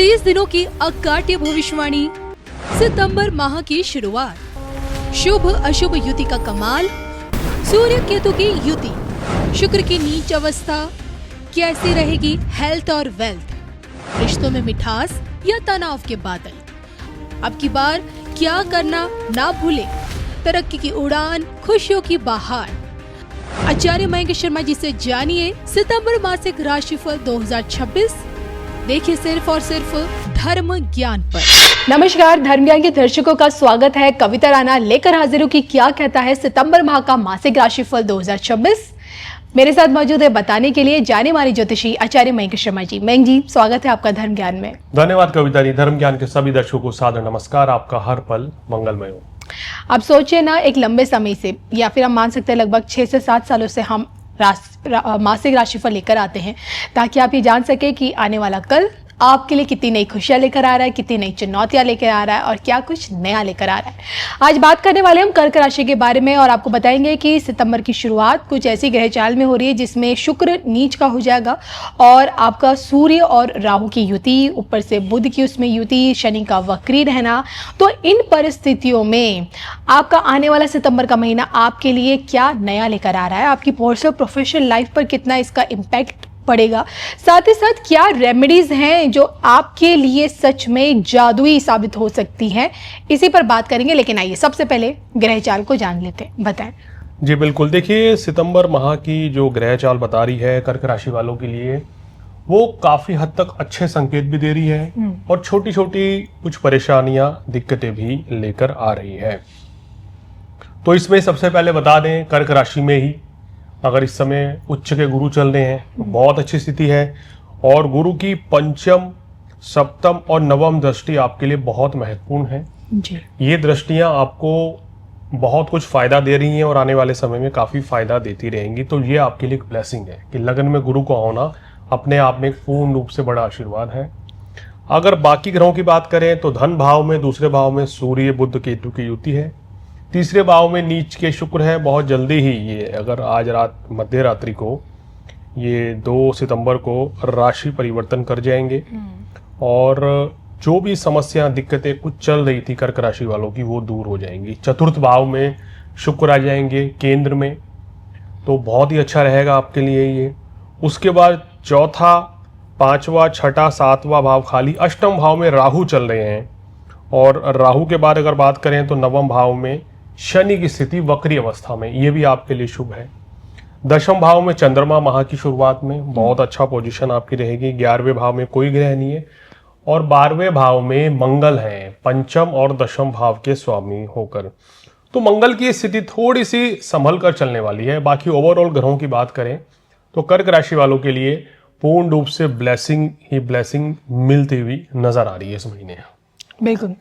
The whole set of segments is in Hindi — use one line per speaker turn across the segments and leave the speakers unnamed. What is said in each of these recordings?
30 दिनों की अकाट्य भविष्यवाणी, सितंबर माह की शुरुआत, शुभ अशुभ युति का कमाल, सूर्य केतु की युति, शुक्र की नीच अवस्था, कैसी रहेगी हेल्थ और वेल्थ, रिश्तों में मिठास या तनाव के बादल। अब की बार क्या करना ना भूले, तरक्की की उड़ान, खुशियों की बहार। आचार्य मयंक शर्मा जी से जानिए सितंबर मासिक राशिफल 2026। देखिए सिर्फ और सिर्फ धर्म ज्ञान पर। नमस्कार, धर्म ज्ञान के दर्शकों का स्वागत है। कविता राणा लेकर हाजिर हूं कि क्या कहता है सितंबर माह का मासिक राशिफल 2026। मेरे साथ मौजूद है बताने के लिए जाने माने ज्योतिषी आचार्य मयंक शर्मा जी। मयंक जी, स्वागत है आपका धर्म ज्ञान में।
धन्यवाद कविता जी। धर्म ज्ञान के सभी दर्शकों को सादर नमस्कार। आपका हर पल मंगलमय हो।
आप सोचिए ना, एक लंबे समय से या फिर हम मान सकते हैं लगभग 6 से 7 सालों से हम मासिक राशिफल लेकर आते हैं ताकि आप ये जान सके कि आने वाला कल आपके लिए कितनी नई खुशियां लेकर आ रहा है, कितनी नई चुनौतियां लेकर आ रहा है और क्या कुछ नया लेकर आ रहा है। आज बात करने वाले हम कर्क राशि के बारे में और आपको बताएंगे कि सितंबर की शुरुआत कुछ ऐसी ग्रह चाल में हो रही है जिसमें शुक्र नीच का हो जाएगा और आपका सूर्य और राहु की युति, ऊपर से बुध की उसमें युति, शनि का वक्री रहना। तो इन परिस्थितियों में आपका आने वाला सितंबर का महीना आपके लिए क्या नया लेकर आ रहा है, आपकी पर्सनल प्रोफेशनल लाइफ पर कितना इसका इम्पैक्ट पड़ेगा, साथ ही साथ क्या रेमेडीज हैं जो आपके लिए सच में जादुई साबित हो सकती हैं, इसी पर बात करेंगे। लेकिन आइए सबसे पहले ग्रह चाल को जान लेते हैं। बताएं
जी बिल्कुल। देखिए, सितंबर माह की जो ग्रह चाल बता रही है कर्क राशि वालों के लिए, वो काफी हद तक अच्छे संकेत भी दे रही है और छोटी छोटी कुछ परेशानियां, दिक्कतें भी लेकर आ रही है। तो इसमें सबसे पहले बता दें, कर्क राशि में ही अगर इस समय उच्च के गुरु चल रहे हैं तो बहुत अच्छी स्थिति है और गुरु की पंचम, सप्तम और नवम दृष्टि आपके लिए बहुत महत्वपूर्ण है
जी।
ये दृष्टियां आपको बहुत कुछ फायदा दे रही हैं और आने वाले समय में काफी फायदा देती रहेंगी। तो ये आपके लिए एक ब्लेसिंग है कि लगन में गुरु को होना अपने आप में एक पूर्ण रूप से बड़ा आशीर्वाद है। अगर बाकी ग्रहों की बात करें तो धन भाव में, दूसरे भाव में सूर्य बुध केतु की युति है, तीसरे भाव में नीच के शुक्र है। बहुत जल्दी ही ये अगर आज रात मध्य रात्रि को ये 2 सितंबर को राशि परिवर्तन कर जाएंगे और जो भी समस्या, दिक्कतें कुछ चल रही थी कर्क राशि वालों की, वो दूर हो जाएंगी। चतुर्थ भाव में शुक्र आ जाएंगे केंद्र में, तो बहुत ही अच्छा रहेगा आपके लिए ये। उसके बाद चौथा, पांचवा, छठा, सातवां भाव खाली। अष्टम भाव में राहु चल रहे हैं और राहु के बाद अगर बात करें तो नवम भाव में शनि की स्थिति वक्री अवस्था में, ये भी आपके लिए शुभ है। दशम भाव में चंद्रमा माह की शुरुआत में बहुत अच्छा पोजीशन आपकी रहेगी। 11वें भाव में कोई ग्रह नहीं है और 12वें भाव में मंगल है, पंचम और दशम भाव के स्वामी होकर। तो मंगल की स्थिति थोड़ी सी संभल कर चलने वाली है। बाकी ओवरऑल ग्रहों की बात करें तो कर्क राशि वालों के लिए पूर्ण रूप से ब्लेसिंग ही ब्लेसिंग मिलती हुई नजर आ रही है इस महीने।
बिल्कुल।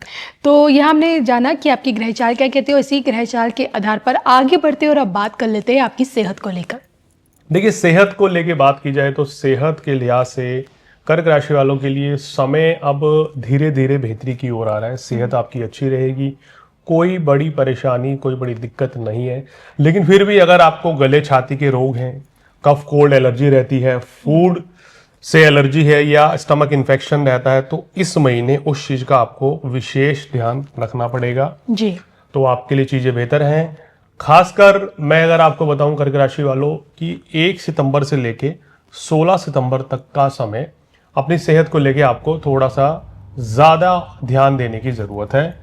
तो यह हमने जाना कि आपकी ग्रह चाल क्या कहते हो, इसी ग्रह चाल के आधार पर आगे बढ़ते हैं और अब बात कर लेते हैं आपकी सेहत को लेकर।
देखिए, सेहत को लेकर बात की जाए तो सेहत के लिहाज से कर्क राशि वालों के लिए समय अब धीरे धीरे बेहतरी की ओर आ रहा है। सेहत आपकी अच्छी रहेगी, कोई बड़ी परेशानी, कोई बड़ी दिक्कत नहीं है। लेकिन फिर भी अगर आपको गले छाती के रोग हैं, कफ कोल्ड एलर्जी रहती है, फूड से एलर्जी है या स्टमक इन्फेक्शन रहता है, तो इस महीने उस चीज का आपको विशेष ध्यान रखना पड़ेगा
जी।
तो आपके लिए चीजें बेहतर हैं। खासकर मैं अगर आपको बताऊं कर्क राशि वालों कि 1 सितंबर से लेके 16 सितंबर तक का समय अपनी सेहत को लेके आपको थोड़ा सा ज्यादा ध्यान देने की जरूरत है।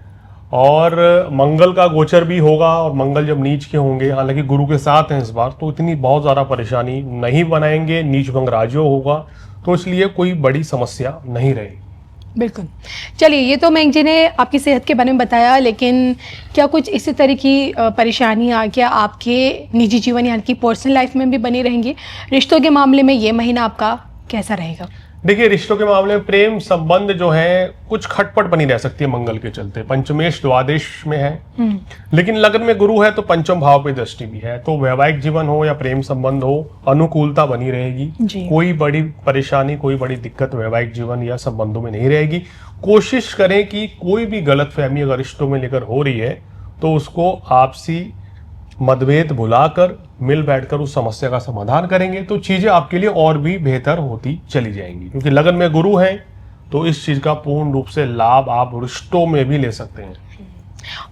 और मंगल का गोचर भी होगा और मंगल जब नीच के होंगे, हालांकि गुरु के साथ हैं इस बार, तो इतनी बहुत ज्यादा परेशानी नहीं बनाएंगे। नीच भंग राजयोग होगा तो इसलिए कोई बड़ी समस्या नहीं रहेगी।
बिल्कुल। चलिए, ये तो मयंक जी ने आपकी सेहत के बारे में बताया, लेकिन क्या कुछ इसी तरह की परेशानियां क्या आपके निजी जीवन यानी कि पर्सनल लाइफ में भी बनी रहेंगी? रिश्तों के मामले में ये महीना आपका कैसा रहेगा?
देखिए, रिश्तों के मामले में प्रेम संबंध जो है कुछ खटपट बनी रह सकती है मंगल के चलते। पंचमेश द्वादश में है, लेकिन लगन में गुरु है तो पंचम भाव पे दृष्टि भी है। तो वैवाहिक जीवन हो या प्रेम संबंध हो, अनुकूलता बनी रहेगी। कोई बड़ी परेशानी, कोई बड़ी दिक्कत वैवाहिक जीवन या संबंधों में नहीं रहेगी। कोशिश करें कि कोई भी गलतफहमी अगर रिश्तों में लेकर हो रही है तो उसको आपसी मतभेद भुलाकर मिल बैठकर उस समस्या का समाधान करेंगे तो चीजें आपके लिए और भी बेहतर होती चली जाएंगी। क्योंकि लगन में गुरु हैं तो इस चीज़ का पूर्ण रूप से लाभ आप रिश्तों में भी ले सकते हैं।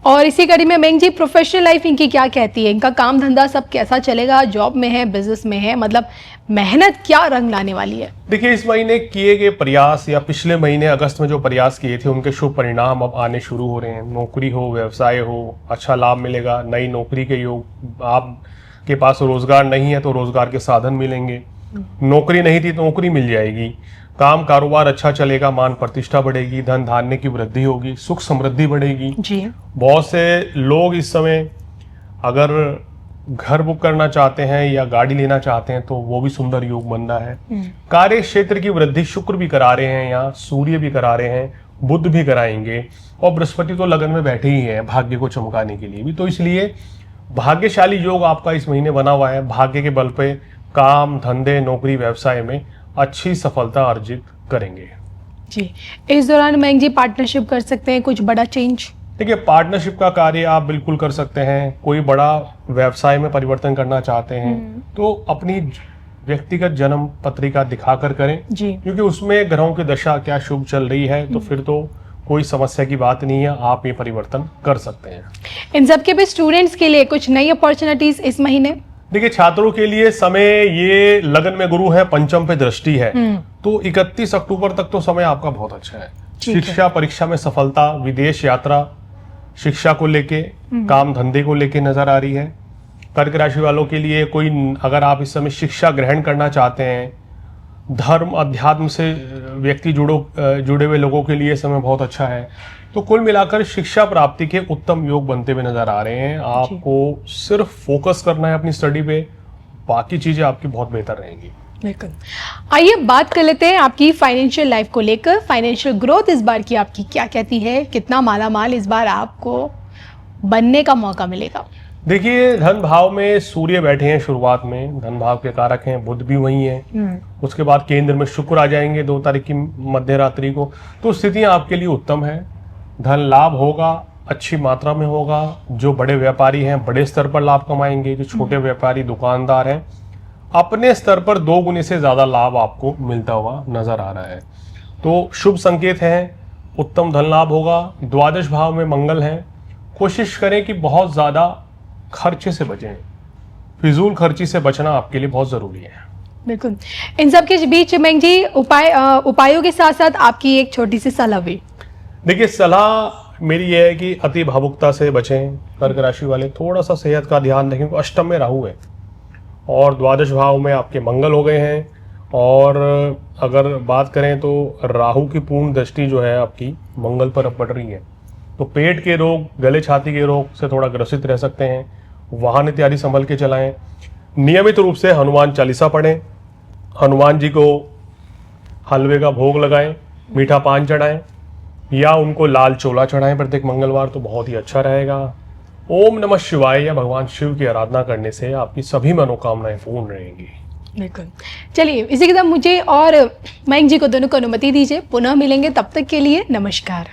और इसी कड़ी में मेंग जी, प्रोफेशनल लाइफ इनकी क्या कहती है? इनका काम धंधा सब कैसा चलेगा? जॉब में है, बिजनेस में है, मतलब मेहनत क्या रंग लाने वाली है?
देखिए, इस महीने किए गए प्रयास या पिछले महीने अगस्त में जो प्रयास किए थे उनके शुभ परिणाम अब आने शुरू हो रहे हैं। नौकरी हो, व्यवसाय हो, अच्छा लाभ मिलेगा। नई नौकरी के योग, आपके पास रोजगार नहीं है तो रोजगार के साधन मिलेंगे। नौकरी नहीं थी तो नौकरी मिल जाएगी। काम कारोबार अच्छा चलेगा, मान प्रतिष्ठा बढ़ेगी, धन धान्य की वृद्धि होगी, सुख समृद्धि बढ़ेगी
जी।
बहुत से लोग इस समय अगर घर बुक करना चाहते हैं या गाड़ी लेना चाहते हैं तो वो भी सुंदर योग बन रहा है। कार्य क्षेत्र की वृद्धि शुक्र भी करा रहे हैं, यहाँ सूर्य भी करा रहे हैं, बुध भी कराएंगे, और बृहस्पति तो लगन में बैठे ही हैं भाग्य को चमकाने के लिए भी। तो इसलिए भाग्यशाली योग आपका इस महीने बना हुआ है। भाग्य के बल पे काम धंधे नौकरी व्यवसाय में अच्छी सफलता अर्जित करेंगे।
जी। इस दौरान मेंग जी पार्टनरशिप कर सकते हैं, कुछ बड़ा चेंज?
देखिए, पार्टनरशिप का कार्य आप बिल्कुल कर सकते हैं। कोई बड़ा व्यवसाय में परिवर्तन करना चाहते हैं तो अपनी व्यक्तिगत जन्म पत्रिका दिखाकर करें
जी।
क्योंकि उसमें ग्रहों की दशा क्या शुभ चल रही है तो फिर तो कोई समस्या की बात नहीं है, आप ये परिवर्तन कर सकते हैं।
इन सब के भी स्टूडेंट्स के लिए कुछ नई अपॉर्चुनिटीज इस महीने?
देखिए, छात्रों के लिए समय, ये लगन में गुरु है, पंचम पे दृष्टि है, तो 31 अक्टूबर तक तो समय आपका बहुत अच्छा है। शिक्षा परीक्षा में सफलता, विदेश यात्रा, शिक्षा को लेके, काम धंधे को लेके नजर आ रही है। कर्क राशि वालों के लिए कोई, अगर आप इस समय शिक्षा ग्रहण करना चाहते हैं, धर्म अध्यात्म से व्यक्ति जुड़े हुए लोगों के लिए समय बहुत अच्छा है। तो कुल मिलाकर शिक्षा प्राप्ति के उत्तम योग बनते हुए नजर आ रहे हैं। आपको सिर्फ फोकस करना है अपनी स्टडी पे, बाकी चीजें आपकी बहुत बेहतर रहेंगी।
बिल्कुल। आइए बात कर लेते हैं आपकी फाइनेंशियल लाइफ को लेकर। फाइनेंशियल ग्रोथ इस बार की आपकी क्या कहती है? कितना माला माल इस बार आपको बनने का मौका मिलेगा?
देखिए, धन भाव में सूर्य बैठे हैं शुरुआत में, धन भाव के कारक हैं, बुध भी वही है। उसके बाद केंद्र में शुक्र आ जाएंगे 2 तारीख की मध्य रात्रि को। तो स्थितियां आपके लिए उत्तम है। धन लाभ होगा, अच्छी मात्रा में होगा। जो बड़े व्यापारी हैं बड़े स्तर पर लाभ कमाएंगे। जो छोटे व्यापारी दुकानदार हैं अपने स्तर पर 2 गुने से ज्यादा लाभ आपको मिलता हुआ नजर आ रहा है। तो शुभ संकेत है, उत्तम धन लाभ होगा। द्वादश भाव में मंगल है। कोशिश करें कि बहुत ज्यादा खर्चे से बचें, फिजूल खर्ची से बचना आपके लिए बहुत जरूरी है।
बिल्कुल। इन सब के बीच मेंग जी उपायों के साथ साथ आपकी एक छोटी सी सलाह भी।
देखिए, सलाह मेरी यह है कि अति भावुकता से बचें। कर्क राशि वाले थोड़ा सा सेहत का ध्यान रखें, क्योंकि अष्टम में राहु है और द्वादश भाव में आपके मंगल हो गए हैं। और अगर बात करें तो राहु की पूर्ण दृष्टि जो है आपकी मंगल पर अब पड़ रही है, तो पेट के रोग, गले छाती के रोग से थोड़ा ग्रसित रह सकते हैं। वाहन इत्यादि संभल के चलाएं। नियमित रूप से हनुमान चालीसा पढ़ें। हनुमान जी को हलवे का भोग लगाएं, मीठा पान चढ़ाएं या उनको लाल चोला चढ़ाएं प्रत्येक मंगलवार, तो बहुत ही अच्छा रहेगा। ओम नमः शिवाय या भगवान शिव की आराधना करने से आपकी सभी मनोकामनाएं पूर्ण रहेंगी।
बिल्कुल। चलिए, इसी के साथ मुझे और मेंग जी को दोनों को अनुमति दीजिए। पुनः मिलेंगे, तब तक के लिए नमस्कार।